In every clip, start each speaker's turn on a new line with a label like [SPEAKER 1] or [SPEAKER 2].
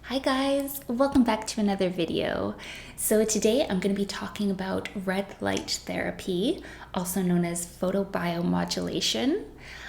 [SPEAKER 1] Hi guys, welcome back to another video. So today I'm going to be talking about red light therapy, also known as photobiomodulation.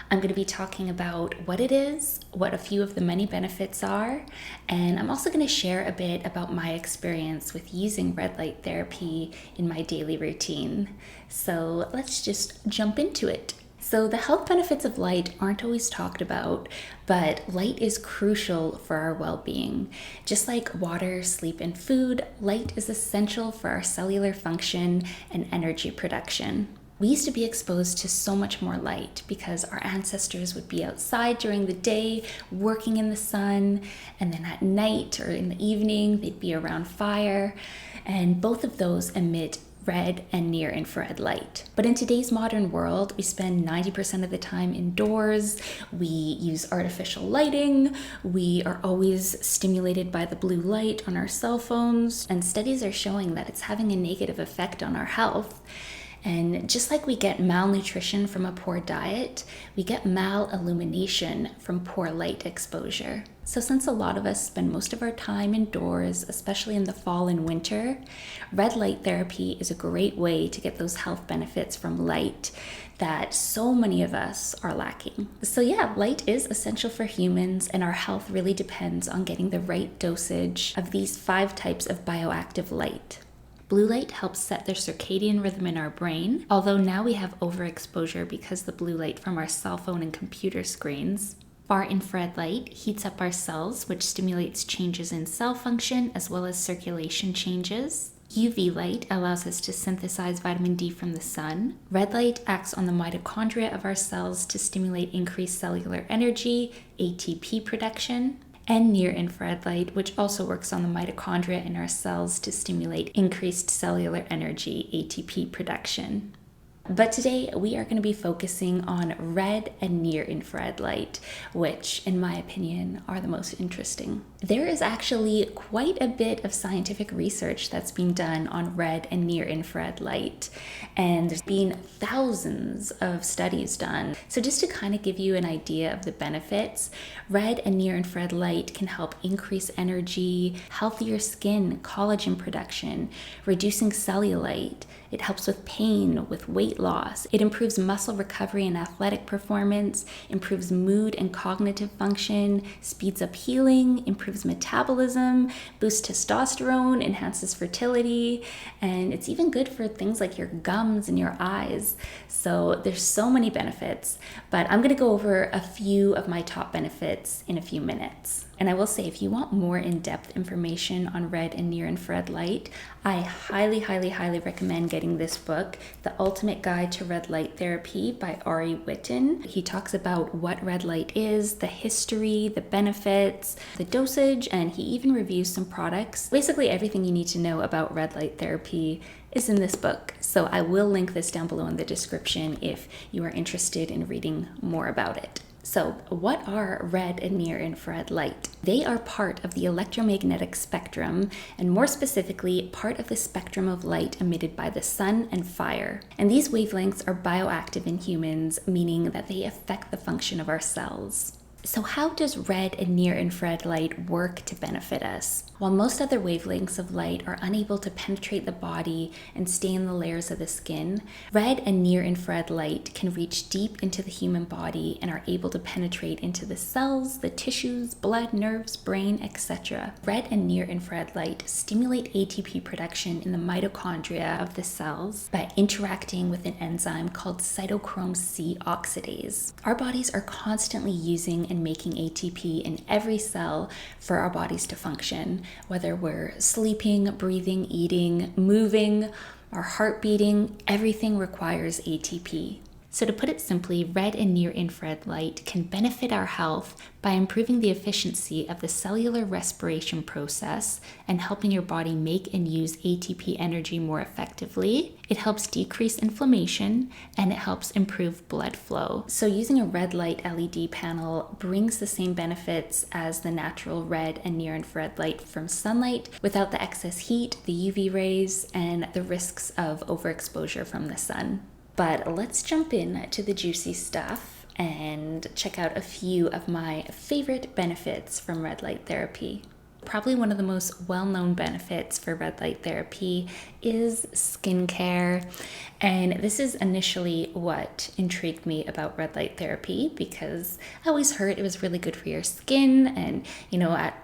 [SPEAKER 1] I'm going to be talking about what it is, what a few of the many benefits are, and I'm also going to share a bit about my experience with using red light therapy in my daily routine. So let's just jump into it. So the health benefits of light aren't always talked about, but light is crucial for our well-being. Just like water, sleep, and food, light is essential for our cellular function and energy production. We used to be exposed to so much more light because our ancestors would be outside during the day, working in the sun, and then at night or in the evening, they'd be around fire, and both of those emit red and near infrared light. But in today's modern world, we spend 90% of the time indoors, we use artificial lighting, we are always stimulated by the blue light on our cell phones, and studies are showing that it's having a negative effect on our health. And just like we get malnutrition from a poor diet, we get malillumination from poor light exposure. So since a lot of us spend most of our time indoors, especially in the fall and winter, red light therapy is a great way to get those health benefits from light that so many of us are lacking. So yeah, light is essential for humans, and our health really depends on getting the right dosage of these 5 types of bioactive light. Blue light helps set the circadian rhythm in our brain, although now we have overexposure because the blue light from our cell phone and computer screens. Far infrared light heats up our cells, which stimulates changes in cell function as well as circulation changes. UV light allows us to synthesize vitamin D from the sun. Red light acts on the mitochondria of our cells to stimulate increased cellular energy, ATP production. And near infrared light, which also works on the mitochondria in our cells to stimulate increased cellular energy, ATP production. But today we are going to be focusing on red and near infrared light, which in my opinion are the most interesting. There is actually quite a bit of scientific research that's been done on red and near infrared light, and there's been thousands of studies done. So just to kind of give you an idea of the benefits, red and near infrared light can help increase energy, healthier skin, collagen production, reducing cellulite. It helps with pain, with weight loss. It improves muscle recovery and athletic performance, improves mood and cognitive function, speeds up healing, improves metabolism, boosts testosterone, enhances fertility, and it's even good for things like your gums and your eyes. So there's so many benefits, but I'm going to go over a few of my top benefits in a few minutes. And I will say, if you want more in-depth information on red and near-infrared light, I highly, highly, highly recommend getting this book, The Ultimate Guide to Red Light Therapy by Ari Whitten. He talks about what red light is, the history, the benefits, the dosage, and he even reviews some products. Basically, everything you need to know about red light therapy is in this book. So I will link this down below in the description if you are interested in reading more about it. So what are red and near infrared light? They are part of the electromagnetic spectrum, and more specifically, part of the spectrum of light emitted by the sun and fire. And these wavelengths are bioactive in humans, meaning that they affect the function of our cells. So how does red and near infrared light work to benefit us? While most other wavelengths of light are unable to penetrate the body and stay in the layers of the skin, red and near infrared light can reach deep into the human body and are able to penetrate into the cells, the tissues, blood, nerves, brain, etc. Red and near infrared light stimulate ATP production in the mitochondria of the cells by interacting with an enzyme called cytochrome C oxidase. Our bodies are constantly using and making ATP in every cell for our bodies to function, whether we're sleeping, breathing, eating, moving, our heart beating, everything requires ATP. So to put it simply, red and near infrared light can benefit our health by improving the efficiency of the cellular respiration process and helping your body make and use ATP energy more effectively. It helps decrease inflammation, and it helps improve blood flow. So using a red light LED panel brings the same benefits as the natural red and near infrared light from sunlight without the excess heat, the UV rays, and the risks of overexposure from the sun. But let's jump in to the juicy stuff and check out a few of my favorite benefits from red light therapy. probably one of the most well-known benefits for red light therapy is skincare. And this is initially what intrigued me about red light therapy, because I always heard it was really good for your skin, and at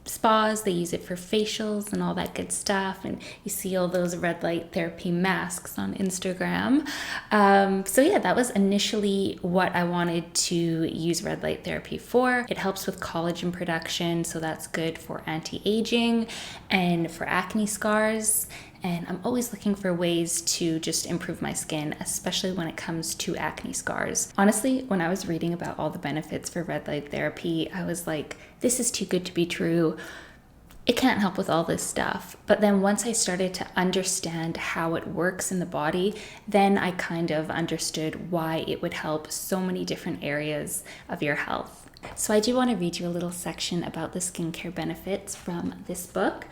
[SPEAKER 1] spas they use it for facials and all that good stuff, and you see all those red light therapy masks on Instagram. So yeah, that was initially what I wanted to use red light therapy for. It helps with collagen production, so that's good for anti-aging and for acne scars. And I'm always looking for ways to just improve my skin, especially when it comes to acne scars. Honestly, when I was reading about all the benefits for red light therapy, I was like, this is too good to be true. It can't help with all this stuff. But then once I started to understand how it works in the body, then I kind of understood why it would help so many different areas of your health. So I do want to read you a little section about the skincare benefits from this book.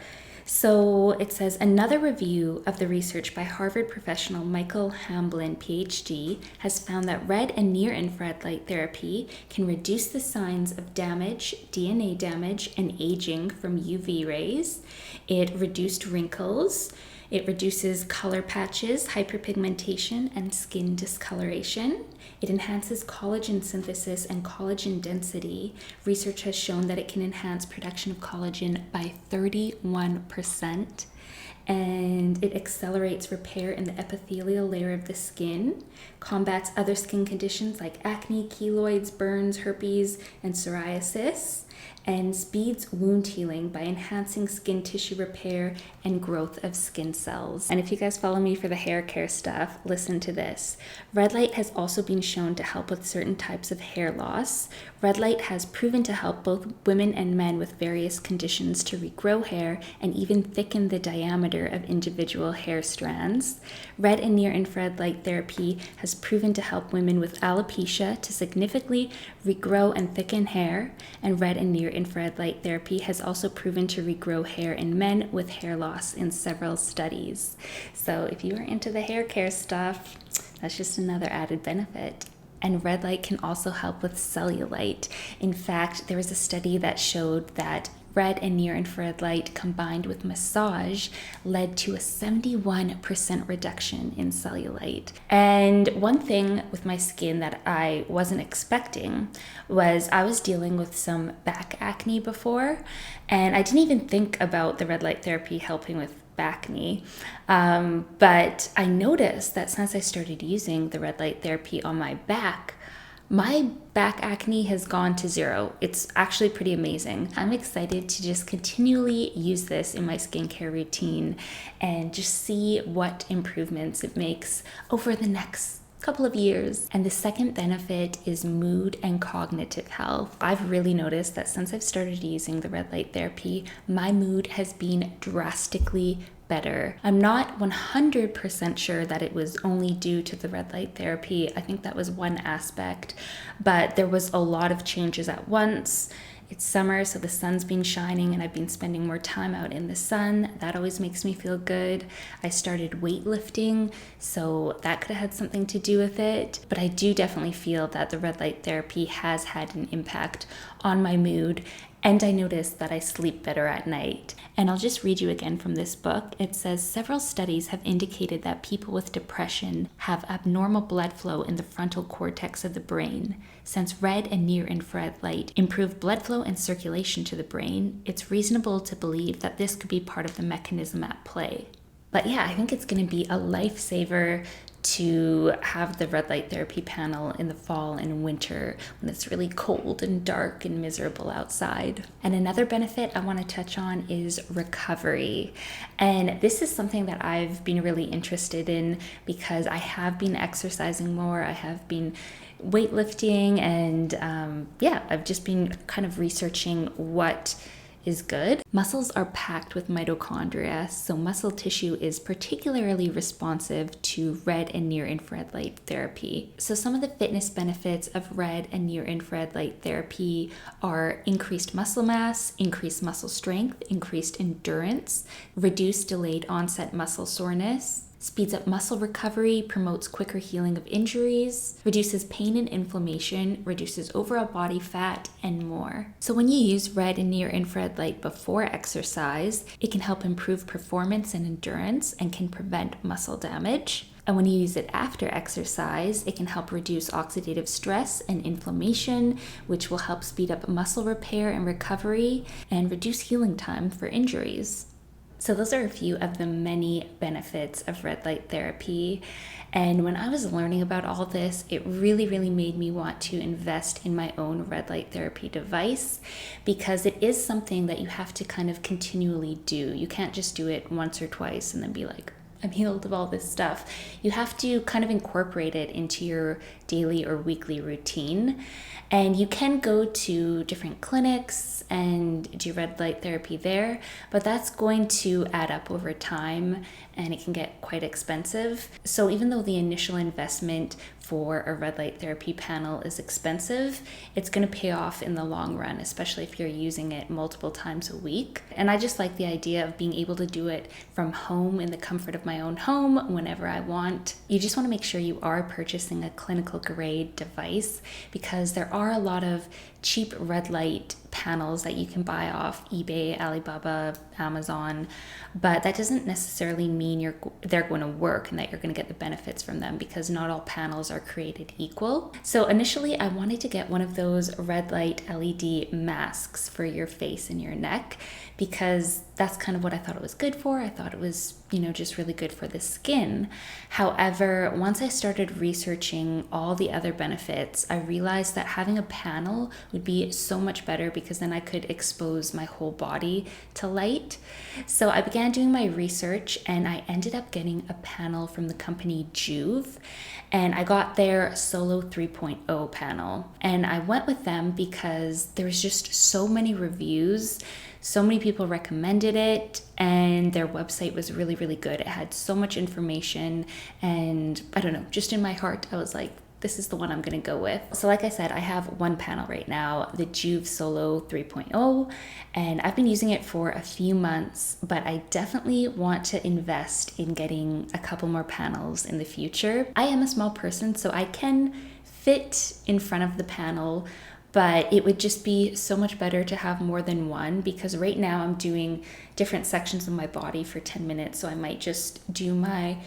[SPEAKER 1] So it says, another review of the research by Harvard professional Michael Hamblin, PhD, has found that red and near-infrared light therapy can reduce the signs of damage, DNA damage, and aging from UV rays. It reduced wrinkles. It reduces color patches, hyperpigmentation, and skin discoloration. It enhances collagen synthesis and collagen density. Research has shown that it can enhance production of collagen by 31%. And it accelerates repair in the epithelial layer of the skin, combats other skin conditions like acne, keloids, burns, herpes, and psoriasis, and speeds wound healing by enhancing skin tissue repair and growth of skin cells. And if you guys follow me for the hair care stuff, listen to this. Red light has also been shown to help with certain types of hair loss. Red light has proven to help both women and men with various conditions to regrow hair and even thicken the diameter of individual hair strands. Red and near-infrared light therapy has proven to help women with alopecia to significantly regrow and thicken hair, and red and near-infrared light therapy has also proven to regrow hair in men with hair loss in several studies. So if you are into the hair care stuff, that's just another added benefit. And red light can also help with cellulite. In fact, there was a study that showed that red and near-infrared light combined with massage led to a 71% reduction in cellulite. And one thing with my skin that I wasn't expecting was I was dealing with some back acne before, and I didn't even think about the red light therapy helping with back acne. But I noticed that since I started using the red light therapy on my back acne has gone to zero. It's actually pretty amazing. I'm excited to just continually use this in my skincare routine and just see what improvements it makes over the next couple of years. And the second benefit is mood and cognitive health. I've really noticed that since I've started using the red light therapy, my mood has been drastically better. I'm not 100% sure that it was only due to the red light therapy. I think that was one aspect, but there was a lot of changes at once. It's summer, so the sun's been shining and I've been spending more time out in the sun. That always makes me feel good. I started weightlifting, so that could have had something to do with it. But I do definitely feel that the red light therapy has had an impact on my mood, and I noticed that I sleep better at night. And I'll just read you again from this book. It says, several studies have indicated that people with depression have abnormal blood flow in the frontal cortex of the brain. Since red and near-infrared light improve blood flow and circulation to the brain, it's reasonable to believe that this could be part of the mechanism at play. But yeah, I think it's going to be a lifesaver to have the red light therapy panel in the fall and winter when it's really cold and dark and miserable outside. And another benefit I want to touch on is recovery. And this is something that I've been really interested in because I have been exercising more. I have been weightlifting, and I've just been kind of researching what is good. Muscles are packed with mitochondria, so muscle tissue is particularly responsive to red and near-infrared light therapy. So some of the fitness benefits of red and near-infrared light therapy are increased muscle mass, increased muscle strength, increased endurance, reduced delayed onset muscle soreness, speeds up muscle recovery, promotes quicker healing of injuries, reduces pain and inflammation, reduces overall body fat, and more. So when you use red and near infrared light before exercise, it can help improve performance and endurance and can prevent muscle damage. And when you use it after exercise, it can help reduce oxidative stress and inflammation, which will help speed up muscle repair and recovery and reduce healing time for injuries. So those are a few of the many benefits of red light therapy. And when I was learning about all this, it really made me want to invest in my own red light therapy device, because it is something that you have to kind of continually do. You can't just do it once or twice and then be like, I'm healed of all this stuff. You have to kind of incorporate it into your daily or weekly routine. And you can go to different clinics and do red light therapy there, but that's going to add up over time and it can get quite expensive. So even though the initial investment for a red light therapy panel is expensive, it's going to pay off in the long run, especially if you're using it multiple times a week. And I just like the idea of being able to do it from home in the comfort of my own home whenever I want. You just want to make sure you are purchasing a clinical grade device, because there are a lot of cheap red light panels that you can buy off eBay, Alibaba, Amazon, but that doesn't necessarily mean they're going to work and that you're going to get the benefits from them, because not all panels are created equal. So initially I wanted to get one of those red light LED masks for your face and your neck, because that's kind of what I thought it was good for. I thought it was, just really good for the skin. However, once I started researching all the other benefits, I realized that having a panel would be so much better, because then I could expose my whole body to light. So I began doing my research and I ended up getting a panel from the company Joovv, and I got their Solo 3.0 panel. And I went with them because there was just so many reviews. So many people recommended it, and their website was really good. It had so much information, and I don't know, just in my heart, I was like, this is the one I'm going to go with. So like I said, I have one panel right now, the Joovv Solo 3.0, and I've been using it for a few months, but I definitely want to invest in getting a couple more panels in the future. I am a small person, so I can fit in front of the panel, but it would just be so much better to have more than one, because right now I'm doing different sections of my body for 10 minutes. So I might just do my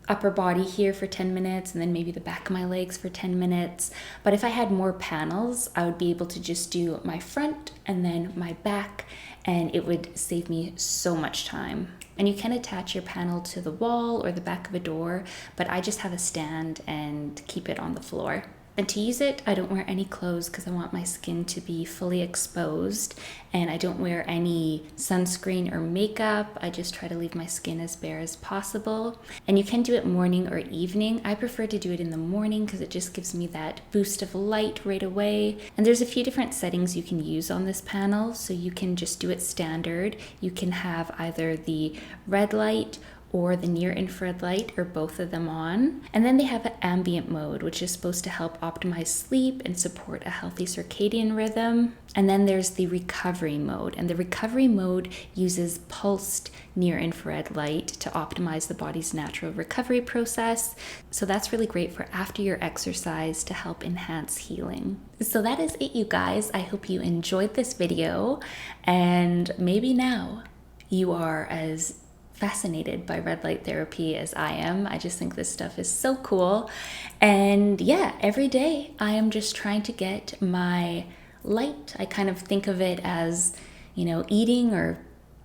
[SPEAKER 1] upper body here for 10 minutes and then maybe the back of my legs for 10 minutes. But if I had more panels, I would be able to just do my front and then my back, and it would save me so much time. And you can attach your panel to the wall or the back of a door, but I just have a stand and keep it on the floor. And to use it, I don't wear any clothes because I want my skin to be fully exposed, and I don't wear any sunscreen or makeup. I just try to leave my skin as bare as possible. And you can do it morning or evening. I prefer to do it in the morning because it just gives me that boost of light right away. And there's a few different settings you can use on this panel. So you can just do it standard. You can have either the red light or the near infrared light, or both of them on. And then they have an ambient mode, which is supposed to help optimize sleep and support a healthy circadian rhythm. And then there's the recovery mode, and the recovery mode uses pulsed near infrared light to optimize the body's natural recovery process. So that's really great for after your exercise to help enhance healing. So that is it, you guys. I hope you enjoyed this video, and maybe now you are as fascinated by red light therapy as I am. I just think this stuff is so cool. And yeah, every day I am just trying to get my light. I kind of think of it as, eating or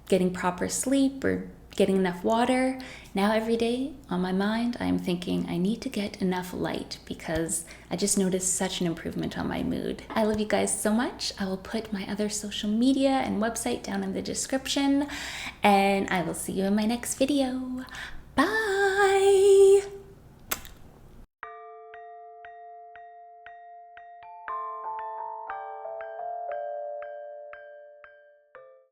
[SPEAKER 1] getting proper sleep or getting enough water. Now every day on my mind, I am thinking I need to get enough light, because I just noticed such an improvement on my mood. I love you guys so much. I will put my other social media and website down in the description, and I will see you in my next video. Bye!